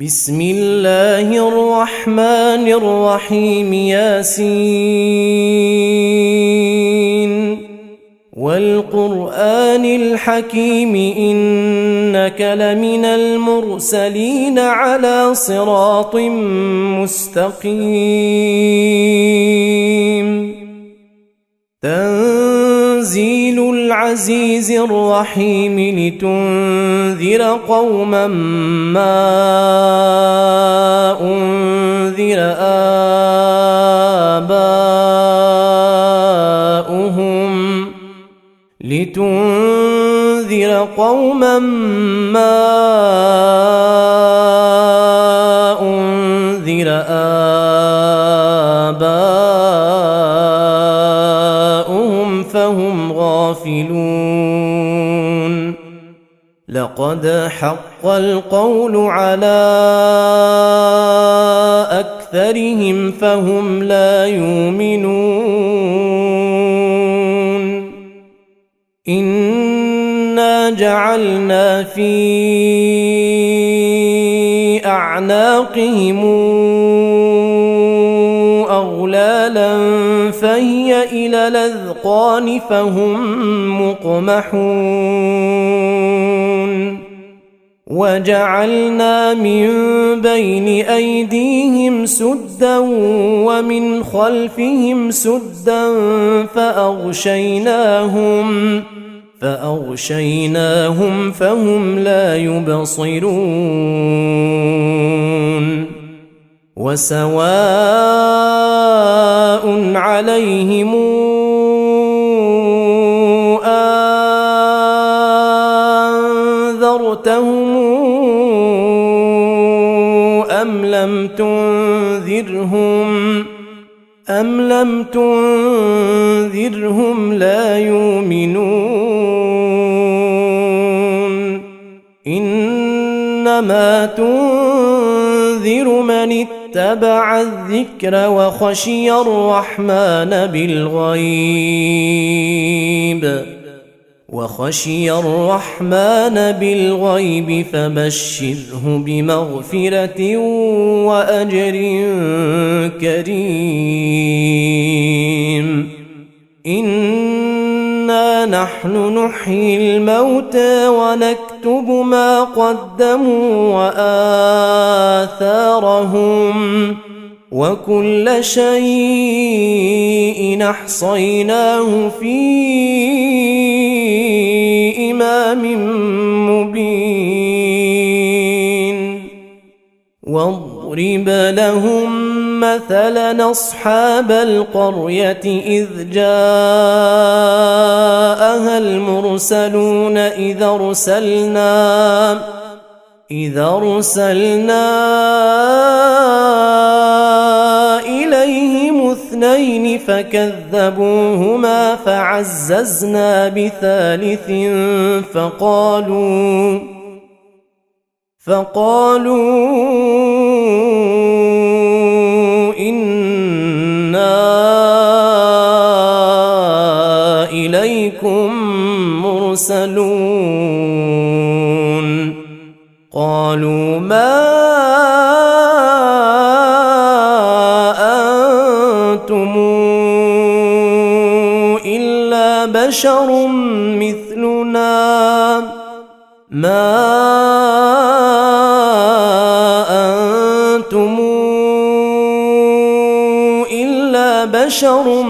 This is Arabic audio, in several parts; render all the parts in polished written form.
بسم الله الرحمن الرحيم ياسين والقرآن الحكيم إنك لمن المرسلين على صراط مستقيم تنزيل العزيز الرحيم لتنذر قوما ما أنذر آباؤهم فهم غافلون لقد حق القول على أكثرهم فهم لا يؤمنون إنا جعلنا في أعناقهم أغلالا فهي إلى الأذقان فهم مقمحون وجعلنا من بين أيديهم سدا ومن خلفهم سدا فأغشيناهم فهم لا يبصرون وسواء عليهم أنذرتهم أم لم تنذرهم لا يؤمنون إنما تنذر من اتبع الذكر وخشي الرحمن بالغيب فبشره بمغفرة وأجر كريم إنا نحن نحيي الموتى ونكتب ما قدموا وآثارهم وكل شيء أحصيناه في إمام مبين واضرب لهم مثلا أصحاب القرية إذ جاءها المرسلون إذ أرسلنا إليهم اثنين فكذبوهما فعززنا بثالث فقالوا إنا إليكم مرسلون قالوا ما أنتم إلا بشر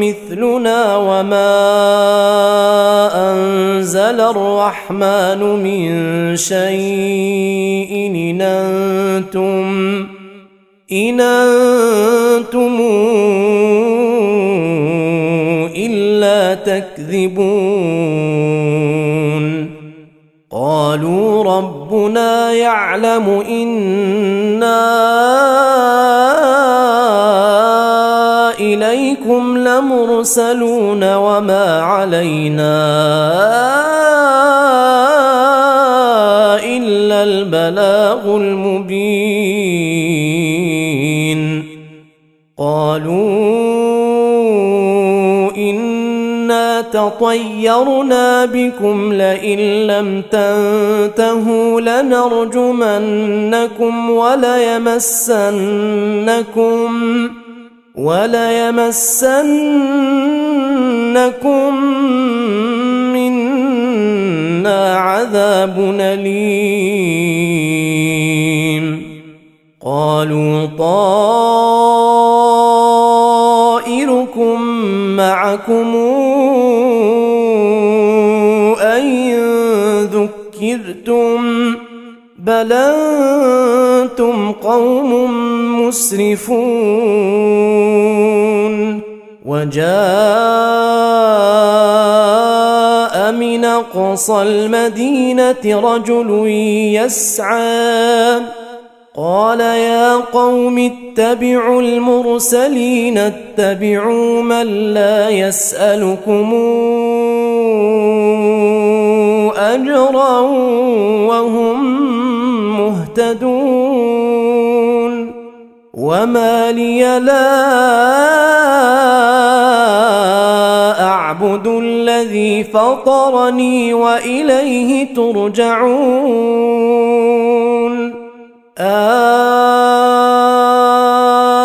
مثلنا وما أنزل الرحمن من شيء إن أنتم إلا تكذبون قالوا ربنا يعلم إنا إليكم لمرسلون وما علينا إلا البلاغ المبين قالوا إنا تطيرنا بكم لئن لم تنتهوا لنرجمنكم وليمسنكم منا عذاب أليم. قالوا طائركم معكم أئن ذكرتم بل أنتم قوم مسرفون. وجاء من أقصى المدينة رجل يسعى قال يا قوم اتبعوا المرسلين اتبعوا من لا يسألكم أجرا وهم مهتدون. وما لي لا أعبد الذي فطرني وإليه ترجعون.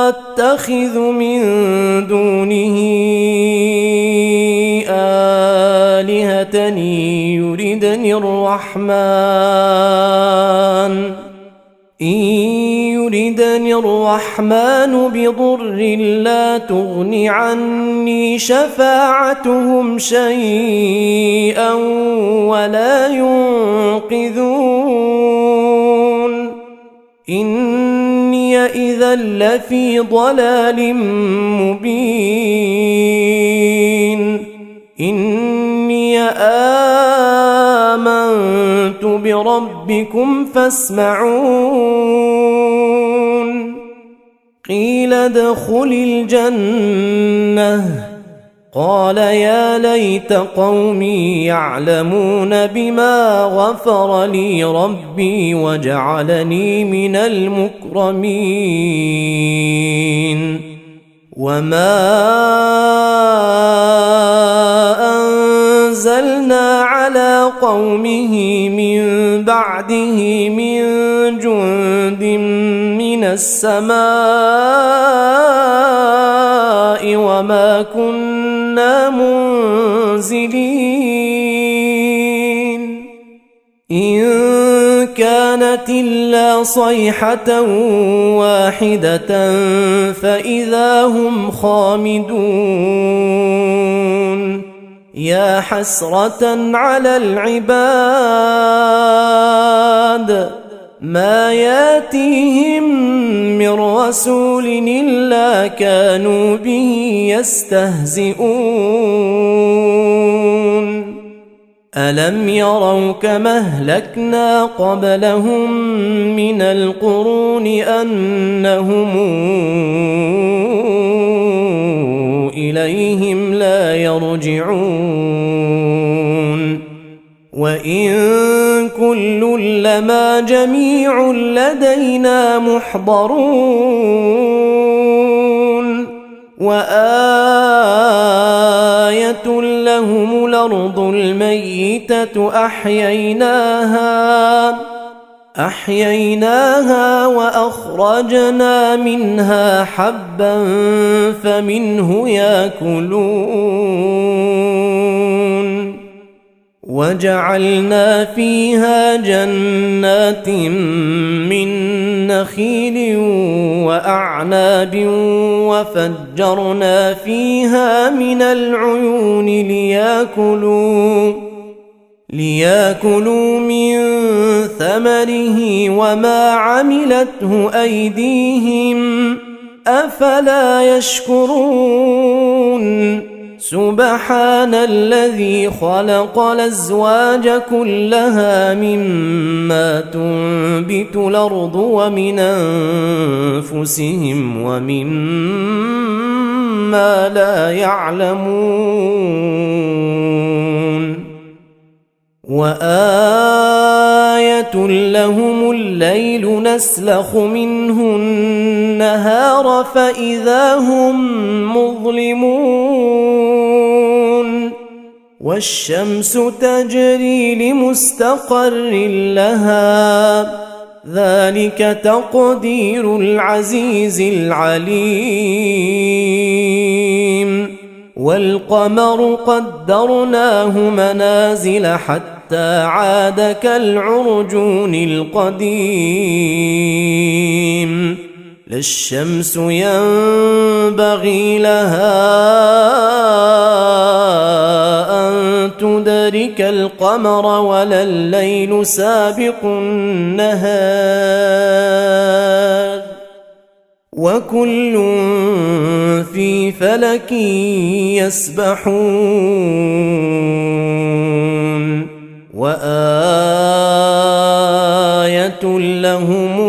أتخذ من دونه آلهة يردني الرحمن بضر لا تغن عني شفاعتهم شيئا ولا ينقذون. إني إذا لفي ضلال مبين. إني آمنت بربكم فاسمعون. قيل ادخل الجنة قال يا ليت قومي يعلمون بما غفر لي ربي وجعلني من المكرمين. وما أنزلنا على قومه من بعده من جند من السماء وما كنا منزلين. إن كانت إلا صيحة واحدة فإذا هم خامدون. يا حسرة على العباد ما ياتيهم من رسول إلا كانوا به يستهزئون. ألم يروا كما أهلكنا قبلهم من القرون أنهم إليهم لا يرجعون. وإن كل لما جميع لدينا محضرون. وآية لهم الأرض الميتة أحييناها وأخرجنا منها حبا فمنه يأكلون. وجعلنا فيها جنات من نخيل وأعناب وفجرنا فيها من العيون ليأكلوا من ثمره وما عملته أيديهم أفلا يشكرون. سبحان الذي خلق الأزواج كلها مما تنبت الأرض ومن أنفسهم ومما لا يعلمون. وآية لهم الليل نسلخ منه النهار فإذا هم مظلمون. والشمس تجري لمستقر لها ذلك تقدير العزيز العليم والقمر قدرناه منازل حتى عاد كالعرجون القديم لا الشمس ينبغي لها أن تدرك القمر ولا الليل سابق النهار وكل في فلك يسبحون وآية لهم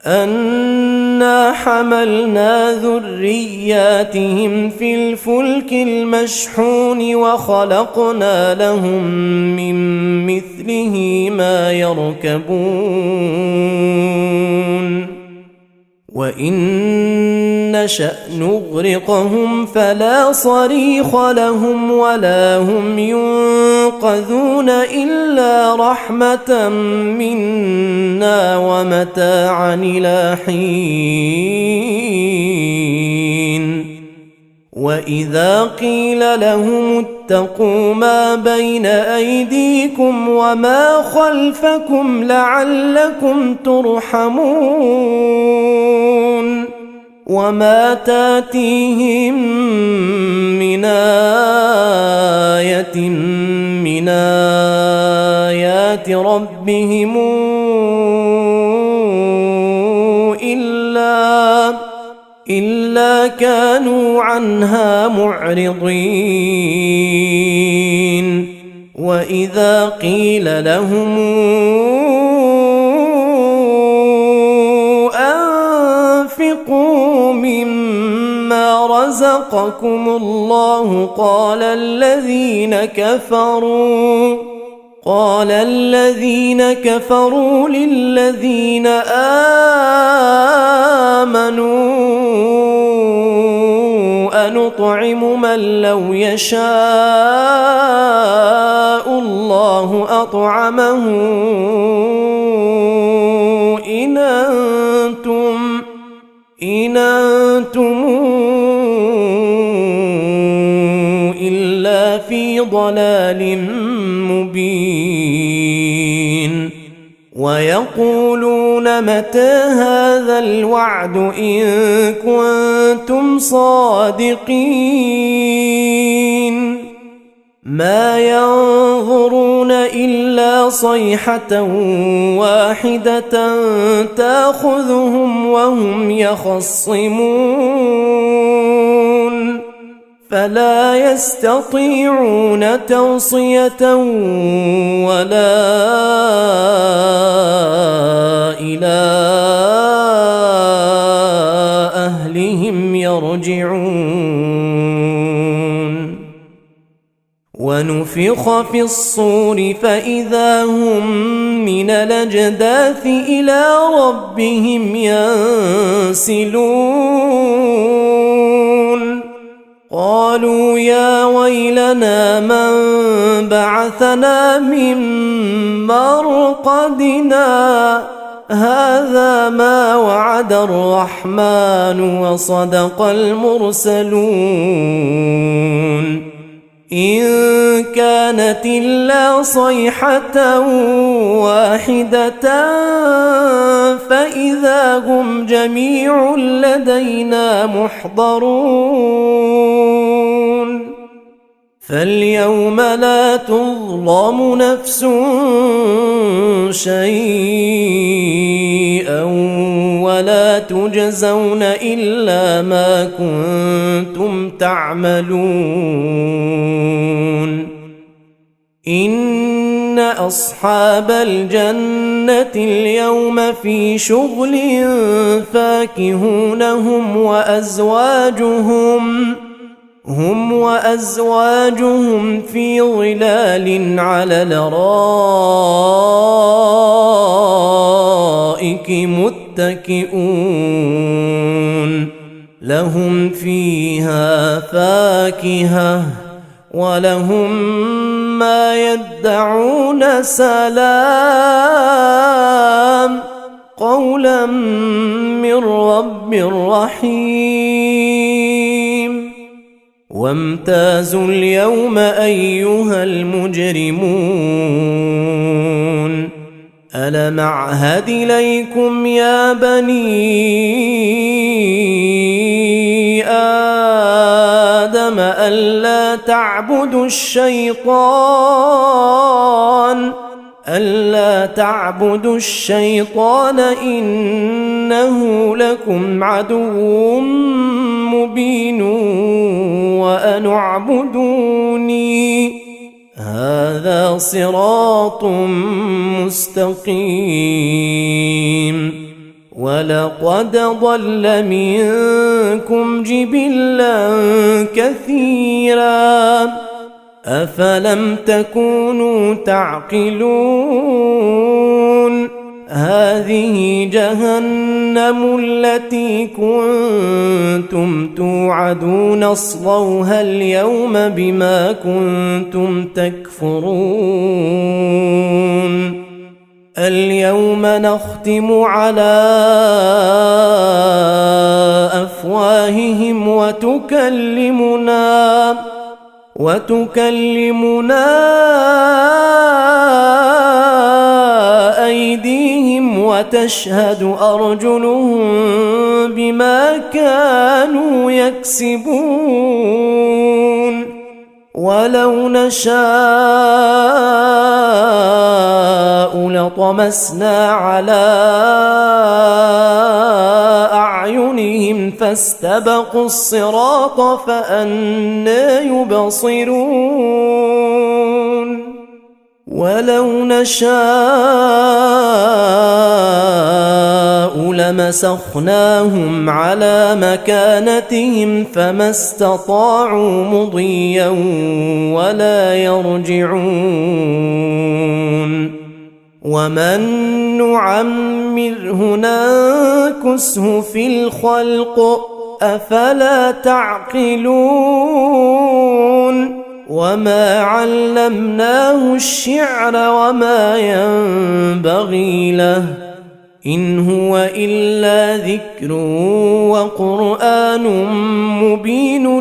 أنا حملنا ذرياتهم في الفلك المشحون وخلقنا لهم من مثله ما يركبون وإن نشأ نغرقهم فلا صريخ لهم ولا هم ينقذون إلا رحمة منا ومتاعا إلى حين وإذا قيل لهم اتقوا ما بين أيديكم وما خلفكم لعلكم ترحمون وما تاتيهم من آية من آيات ربهم إلا كانوا عنها معرضين وإذا قيل لهم أنفقوا مما رزقكم الله قال الذين كفروا للذين آمنوا أنطعم من لو يشاء الله أطعمه إن أنتم إلا في ضلال مبين ويقولون متى هذا الوعد إن كنتم صادقين ما ينظرون إلا صيحة واحدة تأخذهم وهم يخصمون فلا يستطيعون توصية ولا إلى أهلهم يرجعون ونفخ في الصور فإذا هم من الأجداث إلى ربهم ينسلون قالوا يا ويلنا من بعثنا من مرقدنا هذا ما وعد الرحمن وصدق المرسلون إن كانت إلا صيحة واحدة فإذا هم جميع لدينا محضرون فاليوم لا تظلم نفس شيئا ولا تجزون إلا ما كنتم تعملون إن أصحاب الجنة اليوم في شغل فاكهون هم وأزواجهم في ظلال على الأرائك الأرائك متكئون لهم فيها فاكهة ولهم ما يدعون سلام قولا من رب رحيم وامتازوا اليوم أيها المجرمون ألم أعهد إليكم يا بني آدم ألا تعبدوا الشيطان إنه لكم عدو مبين وأن اعبدوني هذا صراط مستقيم ولقد ضل منكم جبلا كثيرا أفلم تكونوا تعقلون هذه جهنم التي كنتم توعدون اصلوها اليوم بما كنتم تكفرون اليوم نختم على أفواههم وتكلمنا أيديهم وتشهد أرجلهم بما كانوا يكسبون ولو نشاء لطمسنا على أعينهم فاستبقوا الصراط فأنى يبصرون ولو نشاء لمسخناهم على مكانتهم فما استطاعوا مضيا ولا يرجعون ومن نعمره ننكسه في الخلق أفلا تعقلون وما علمناه الشعر وما ينبغي له إن هو إلا ذكر وقرآن مبين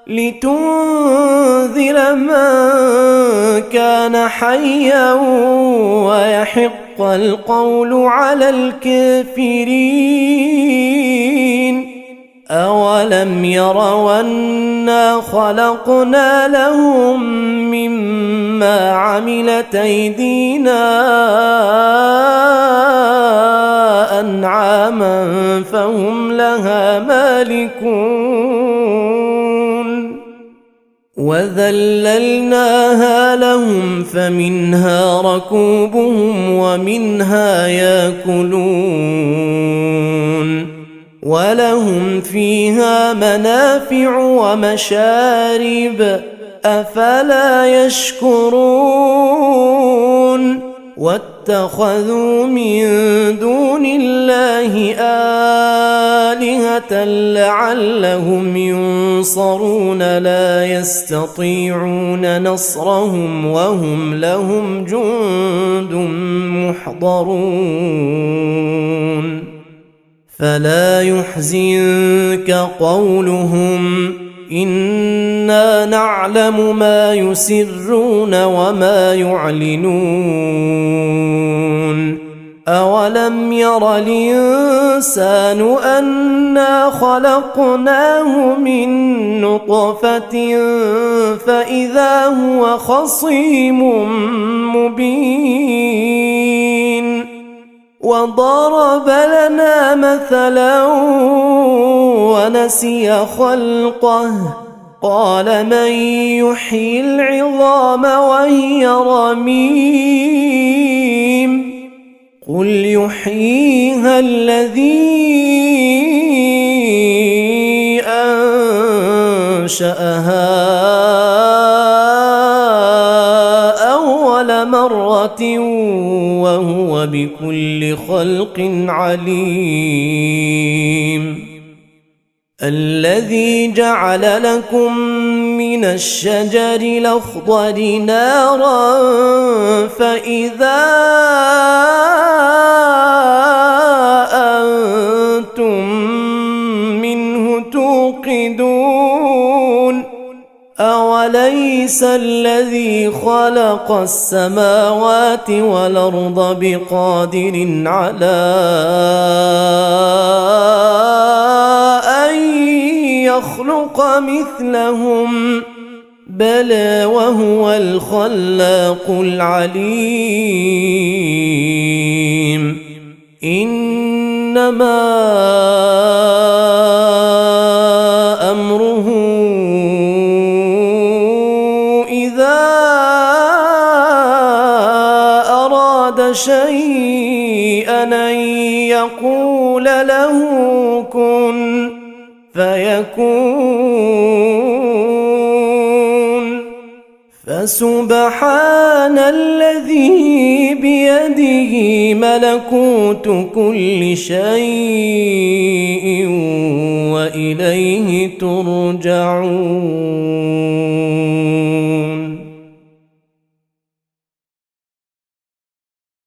لتنذر من كان حيا ويحق القول على الكافرين أولم يروا أنا خلقنا لهم مما عملت أيدينا أنعاما فهم لها مالكون وذللناها لهم فمنها ركوبهم ومنها يأكلون ولهم فيها منافع ومشارب أفلا يشكرون واتخذوا من دون الله آلهة لعلهم ينصرون لا يستطيعون نصرهم وهم لهم جند محضرون فلا يحزنك قولهم إنا نعلم ما يسرون وما يعلنون أولم ير الإنسان أنا خلقناه من نطفة فإذا هو خصيم مبين وضرب لنا مثلا ونسي خلقه قال من يحيي العظام وهي رميم قل يحييها الذي أنشأها السماوات وهو بكل خلق عليم. الذي جعل لكم من الشجر الأخضر نارا فإذا أنتم منه توقدون. أوليس الذي خلق السماوات والأرض بقادر على أن يخلق مثلهم بلى وهو الخلاق العليم. إنما أمره إذا أراد شيئا أن يقول له كن فيكون. فسبحان الذي بيده ملكوت كل شيء وإليه ترجعون.